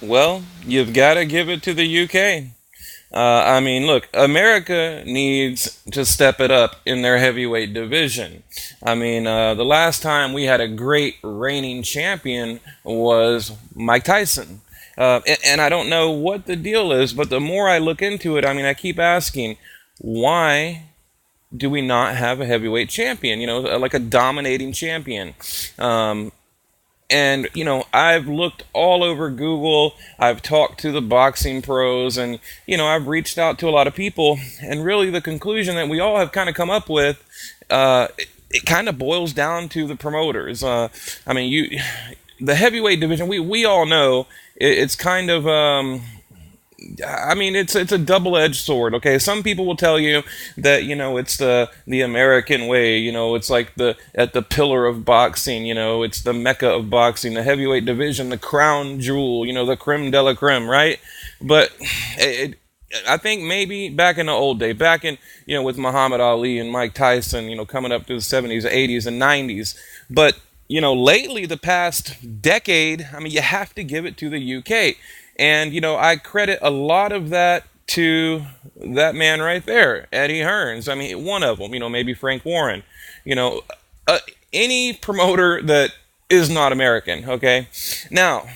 Well, you've got to give it to the UK. I mean, look, America needs to step it up in their heavyweight division. I mean, the last time we had a great reigning champion was Mike Tyson. And I don't know what the deal is, but the more I look into it, I mean, I keep asking, why do we not have a heavyweight champion? Like a dominating champion. And I've looked all over Google. I've talked to the boxing pros, and I've reached out to a lot of people, and really the conclusion that we all have kind of come up with, it kind of boils down to the promoters. I mean, the heavyweight division, we all know it's kind of I mean, it's a double-edged sword. Okay, some people will tell you that it's the American way. It's like the pillar of boxing. It's the mecca of boxing, the heavyweight division, the crown jewel. The creme de la creme, right? But I think maybe back in the old day, back in with Muhammad Ali and Mike Tyson, coming up through the 70s, 80s, and 90s. But lately, the past decade, I mean, you have to give it to the UK. And, I credit a lot of that to that man right there, Eddie Hearns. I mean, one of them, maybe Frank Warren. You know, uh, any promoter that is not American, okay? Now,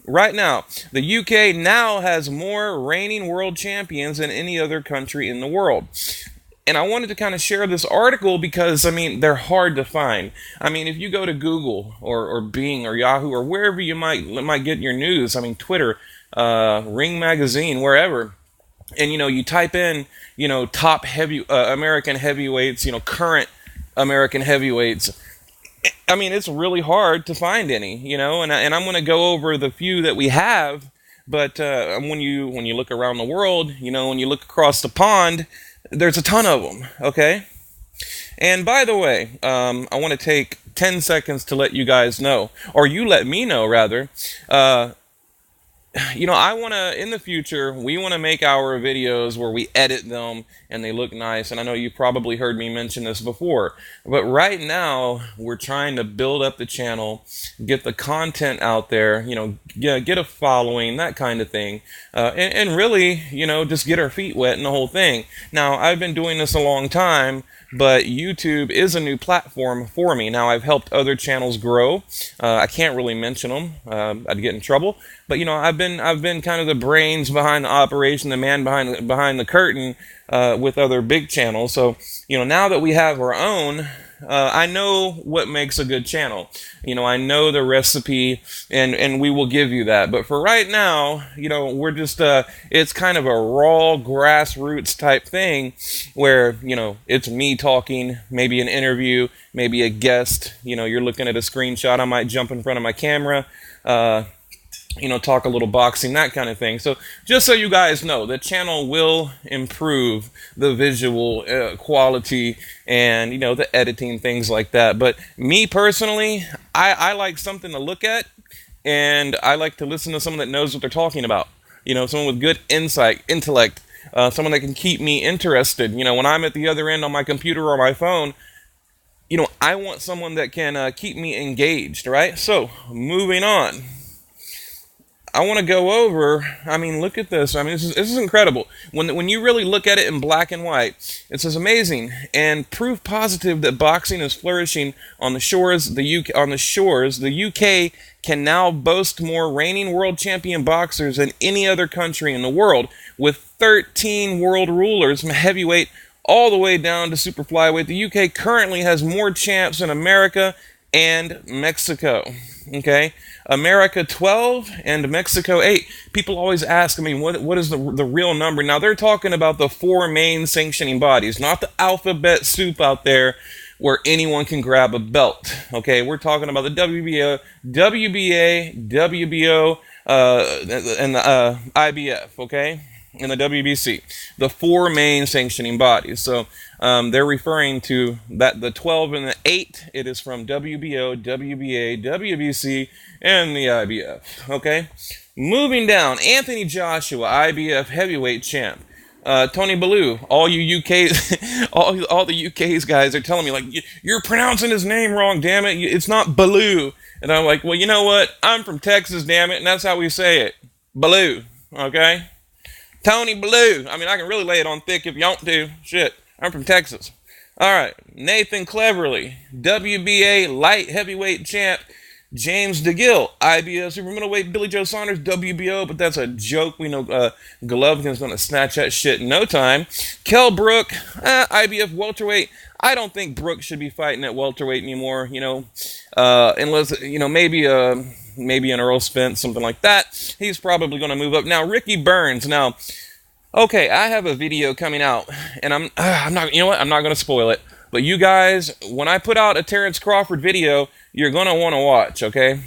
right now, the UK now has more reigning world champions than any other country in the world. And I wanted to kind of share this article because, I mean, they're hard to find. I mean, if you go to Google or Bing or Yahoo or wherever you might get your news, I mean, Twitter, Ring Magazine, wherever, and, you type in, top American heavyweights, current American heavyweights. I mean, it's really hard to find any, and I'm going to go over the few that we have. But when you look around the world, when you look across the pond, there's a ton of them, okay? And by the way, I want to take 10 seconds to let you guys know, or you let me know, rather. I want to, in the future, we want to make our videos where we edit them and they look nice. And I know you probably heard me mention this before. But right now, we're trying to build up the channel, get the content out there, get a following, that kind of thing. And really, just get our feet wet and the whole thing. Now, I've been doing this a long time, but YouTube is a new platform for me. Now, I've helped other channels grow. I can't really mention them. I'd get in trouble. But I've been kind of the brains behind the operation, the man behind the curtain with other big channels. So now that we have our own, I know what makes a good channel. I know the recipe, and we will give you that. But for right now, we're just it's kind of a raw grassroots type thing where it's me talking, maybe an interview, maybe a guest. You're looking at a screenshot. I might jump in front of my camera. Talk a little boxing, that kind of thing. So just so you guys know, the channel will improve the visual quality and, the editing, things like that. But me personally, I like something to look at, and I like to listen to someone that knows what they're talking about. Someone with good insight, intellect, someone that can keep me interested. When I'm at the other end on my computer or my phone, I want someone that can keep me engaged, right? So, moving on. I want to go over, I mean, look at this. I mean, this is incredible. When you really look at it in black and white, it says amazing and proof positive that boxing is flourishing on the shores. The UK can now boast more reigning world champion boxers than any other country in the world, with 13 world rulers from heavyweight all the way down to super flyweight. The UK currently has more champs than America and Mexico. Okay, America 12 and Mexico 8. People always ask, I mean, what is the real number? Now, they're talking about the four main sanctioning bodies, not the alphabet soup out there where anyone can grab a belt. Okay, we're talking about the WBA, WBO, and the IBF, okay? And the WBC, the four main sanctioning bodies. So they're referring to that the 12 and the 8. It is from WBO, WBA, WBC, and the IBF. Okay, moving down, Anthony Joshua, IBF heavyweight champ. Tony Bellew, all you UK, all the UK's guys are telling me, like, you're pronouncing his name wrong, damn it. It's not Bellew. And I'm like, well, you know what? I'm from Texas, damn it, and that's how we say it. Blue, okay? Tony Blue. I mean, I can really lay it on thick if you want to. Shit, I'm from Texas. All right, Nathan Cleverly, WBA light heavyweight champ. James DeGill, IBF super middleweight. Billy Joe Saunders, WBO, but that's a joke. We know Golovkin's going to snatch that shit in no time. Kell Brook, IBF welterweight. I don't think Brook should be fighting at welterweight anymore. Unless maybe an Earl Spence, something like that. He's probably going to move up. Now, Ricky Burns. Now, okay, I have a video coming out, and I'm not. You know what? I'm not going to spoil it. But you guys, when I put out a Terrence Crawford video, you're going to want to watch. Okay.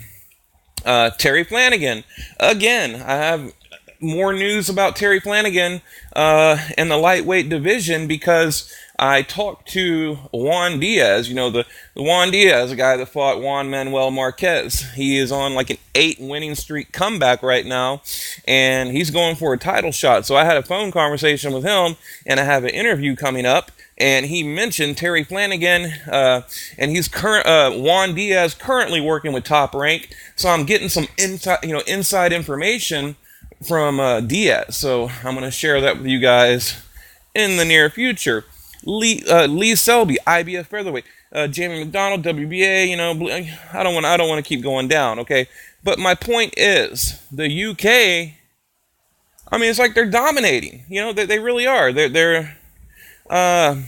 Terry Flanagan. Again, I have more news about Terry Flanagan in the lightweight division because I talked to Juan Diaz. The Juan Diaz, a guy that fought Juan Manuel Marquez. He is on like an 8-winning streak comeback right now, and he's going for a title shot. So I had a phone conversation with him, and I have an interview coming up. And he mentioned Terry Flanagan, and he's Juan Diaz currently working with Top Rank. So I'm getting some inside information from Diaz. So I'm going to share that with you guys in the near future. Lee Selby, IBF featherweight. Jamie McDonald, WBA. I don't want to keep going down. Okay, but my point is the UK. I mean, it's like they're dominating. They really are. They're and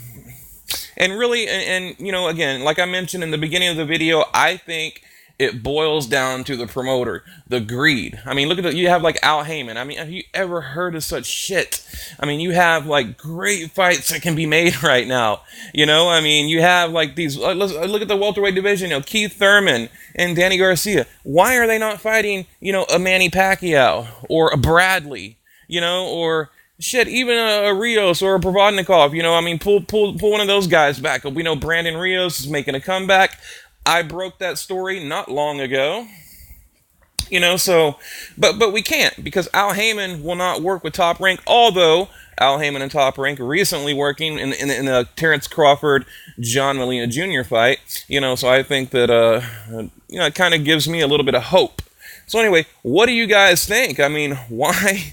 really, again, like I mentioned in the beginning of the video, I think it boils down to the promoter, the greed. I mean, look at you have like Al Heyman. I mean, have you ever heard of such shit? I mean, you have like great fights that can be made right now. I mean, you have like these. Look at the welterweight division. Keith Thurman and Danny Garcia. Why are they not fighting? A Manny Pacquiao or a Bradley? Or shit, even a Rios or a Provodnikov, I mean, pull one of those guys back. We know Brandon Rios is making a comeback. I broke that story not long ago. But we can't because Al Heyman will not work with Top Rank, although Al Heyman and Top Rank are recently working in the Terrence Crawford, John Molina Jr. fight. So I think that, it kind of gives me a little bit of hope. So anyway, what do you guys think? I mean, why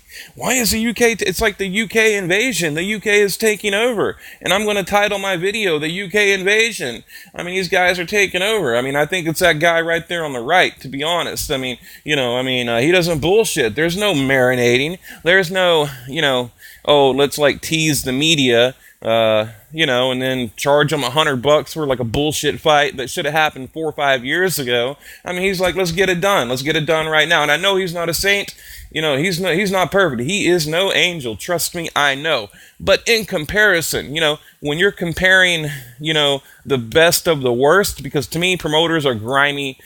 is the UK... It's like the UK invasion. The UK is taking over. And I'm going to title my video, The UK Invasion. I mean, these guys are taking over. I mean, I think it's that guy right there on the right, to be honest. I mean, he doesn't bullshit. There's no marinating. There's no, let's like tease the media, and then charge them $100 for like a bullshit fight that should have happened 4 or 5 years ago. I mean, he's like, let's get it done. Let's get it done right now. And I know he's not a saint. He's not perfect. He is no angel. Trust me, I know. But in comparison, when you're comparing, the best of the worst, because to me, promoters are grimy,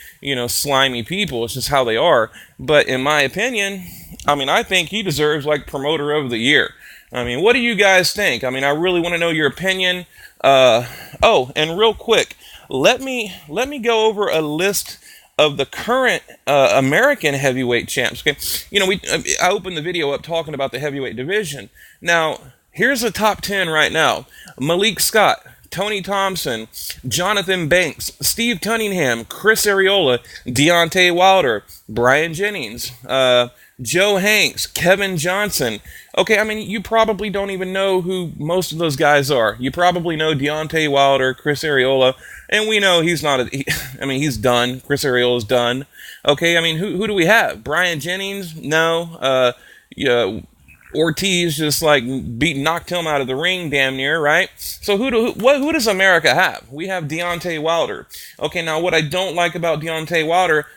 slimy people. It's just how they are. But in my opinion, I mean, I think he deserves like promoter of the year. I mean, what do you guys think? I mean, I really want to know your opinion. And real quick, let me go over a list of the current American heavyweight champs. Okay, I opened the video up talking about the heavyweight division. Now, here's the top 10 right now: Malik Scott, Tony Thompson, Jonathan Banks, Steve Cunningham, Chris Arreola, Deontay Wilder, Brian Jennings, Joe Hanks, Kevin Johnson. Okay, I mean, you probably don't even know who most of those guys are. You probably know Deontay Wilder, Chris Arreola, and we know he's not he's done. Chris Arreola's done. Okay, I mean, who do we have? Brian Jennings? No. Ortiz just like knocked him out of the ring damn near, right? So who does America have? We have Deontay Wilder. Okay, now what I don't like about Deontay Wilder,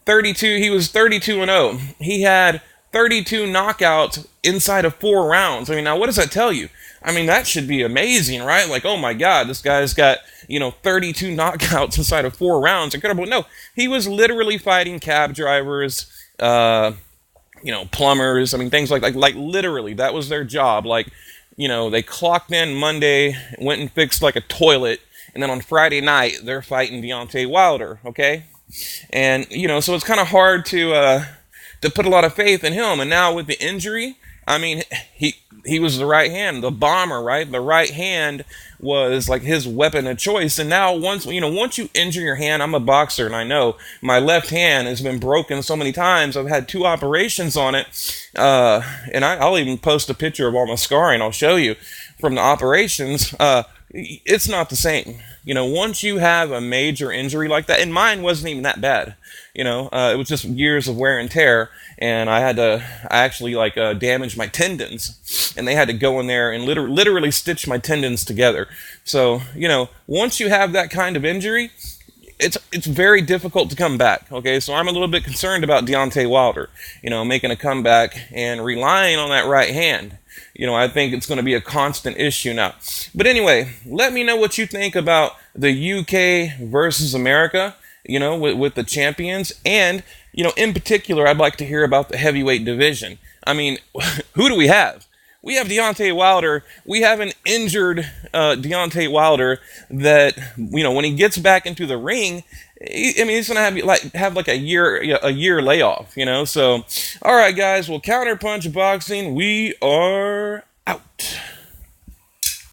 he was 32-0. He had 32 knockouts inside of 4 rounds. I mean, now what does that tell you? I mean, that should be amazing, right? Like, oh my God, this guy's got, 32 knockouts inside of 4 rounds. Incredible. No, he was literally fighting cab drivers, plumbers. I mean, things like literally, that was their job. Like, they clocked in Monday, went and fixed like a toilet, and then on Friday night, they're fighting Deontay Wilder, okay? And, so it's kind of hard to to put a lot of faith in him. And now with the injury, I mean, he was the right hand, the bomber, right? The right hand was like his weapon of choice. And now once you injure your hand, I'm a boxer and I know my left hand has been broken so many times. I've had 2 operations on it. And I'll even post a picture of all my scarring. I'll show you from the operations. It's not the same. Once you have a major injury like that, and mine wasn't even that bad. It was just years of wear and tear, and I actually damaged my tendons, and they had to go in there and literally stitch my tendons together. So, once you have that kind of injury, it's very difficult to come back. Okay, so I'm a little bit concerned about Deontay Wilder, making a comeback and relying on that right hand. I think it's going to be a constant issue now. But anyway, let me know what you think about the UK versus America, with the champions. And, in particular, I'd like to hear about the heavyweight division. I mean, who do we have? We have Deontay Wilder. We have an injured Deontay Wilder that, when he gets back into the ring, he's gonna have a year layoff. So, all right, guys. Well, Counterpunch Boxing, we are